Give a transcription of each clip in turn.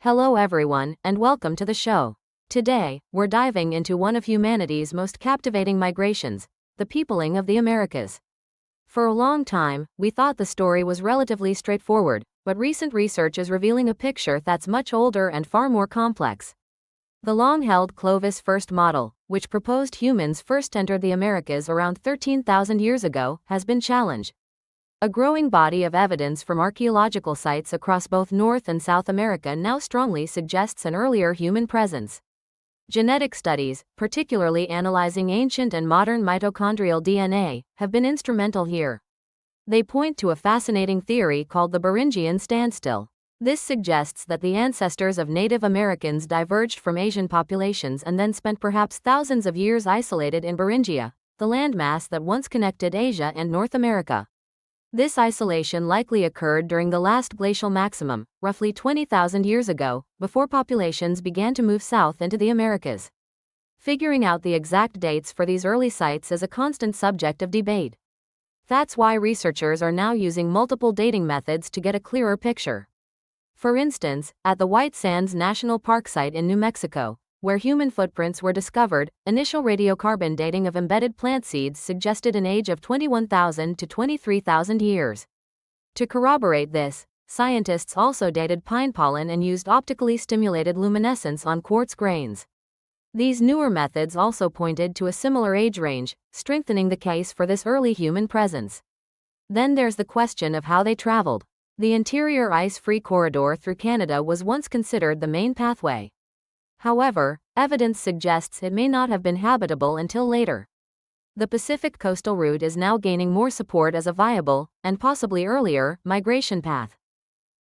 Hello everyone, and welcome to the show. Today, we're diving into one of humanity's most captivating migrations, the peopling of the Americas. For a long time, we thought the story was relatively straightforward, but recent research is revealing a picture that's much older and far more complex. The long-held Clovis-first model, which proposed humans first entered the Americas around 13,000 years ago, has been challenged. A growing body of evidence from archaeological sites across both North and South America now strongly suggests an earlier human presence. Genetic studies, particularly analyzing ancient and modern mitochondrial DNA, have been instrumental here. They point to a fascinating theory called the Beringian Standstill. This suggests that the ancestors of Native Americans diverged from Asian populations and then spent perhaps thousands of years isolated in Beringia, the landmass that once connected Asia and North America. This isolation likely occurred during the last glacial maximum, roughly 20,000 years ago, before populations began to move south into the Americas. Figuring out the exact dates for these early sites is a constant subject of debate. That's why researchers are now using multiple dating methods to get a clearer picture. For instance, at the White Sands National Park site in New Mexico, where human footprints were discovered, initial radiocarbon dating of embedded plant seeds suggested an age of 21,000 to 23,000 years. To corroborate this, scientists also dated pine pollen and used optically stimulated luminescence on quartz grains. These newer methods also pointed to a similar age range, strengthening the case for this early human presence. Then there's the question of how they traveled. The interior ice-free corridor through Canada was once considered the main pathway. However, evidence suggests it may not have been habitable until later. The Pacific coastal route is now gaining more support as a viable, and possibly earlier, migration path.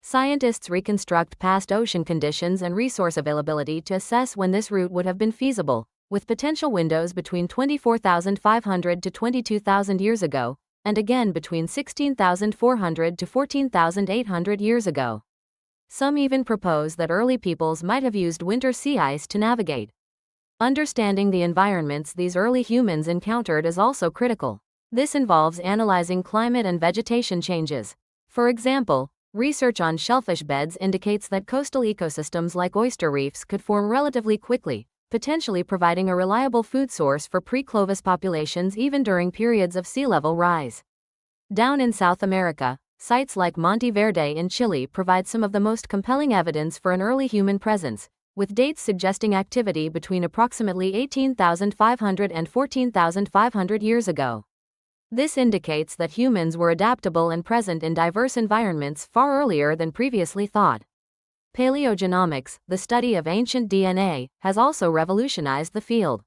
Scientists reconstruct past ocean conditions and resource availability to assess when this route would have been feasible, with potential windows between 24,500 to 22,000 years ago, and again between 16,400 to 14,800 years ago. Some even propose that early peoples might have used winter sea ice to navigate. Understanding the environments these early humans encountered is also critical. This involves analyzing climate and vegetation changes. For example, research on shellfish beds indicates that coastal ecosystems like oyster reefs could form relatively quickly, potentially providing a reliable food source for pre-Clovis populations even during periods of sea level rise. Down in South America, sites like Monte Verde in Chile provide some of the most compelling evidence for an early human presence, with dates suggesting activity between approximately 18,500 and 14,500 years ago. This indicates that humans were adaptable and present in diverse environments far earlier than previously thought. Paleogenomics, the study of ancient DNA, has also revolutionized the field.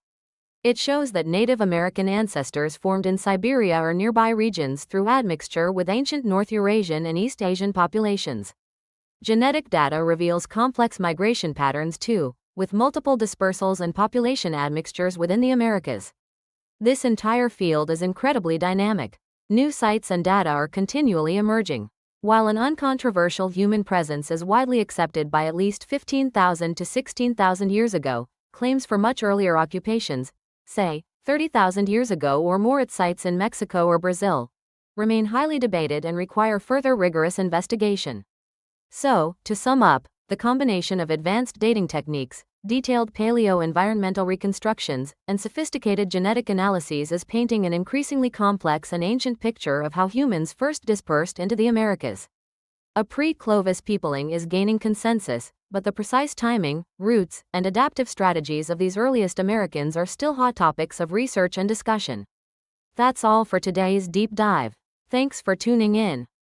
It shows that Native American ancestors formed in Siberia or nearby regions through admixture with ancient North Eurasian and East Asian populations. Genetic data reveals complex migration patterns too, with multiple dispersals and population admixtures within the Americas. This entire field is incredibly dynamic. New sites and data are continually emerging. While an uncontroversial human presence is widely accepted by at least 15,000 to 16,000 years ago, claims for much earlier occupations, say, 30,000 years ago or more at sites in Mexico or Brazil, remain highly debated and require further rigorous investigation. So, to sum up, the combination of advanced dating techniques, detailed paleoenvironmental reconstructions, and sophisticated genetic analyses is painting an increasingly complex and ancient picture of how humans first dispersed into the Americas. A pre-Clovis peopling is gaining consensus, but the precise timing, routes, and adaptive strategies of these earliest Americans are still hot topics of research and discussion. That's all for today's deep dive. Thanks for tuning in.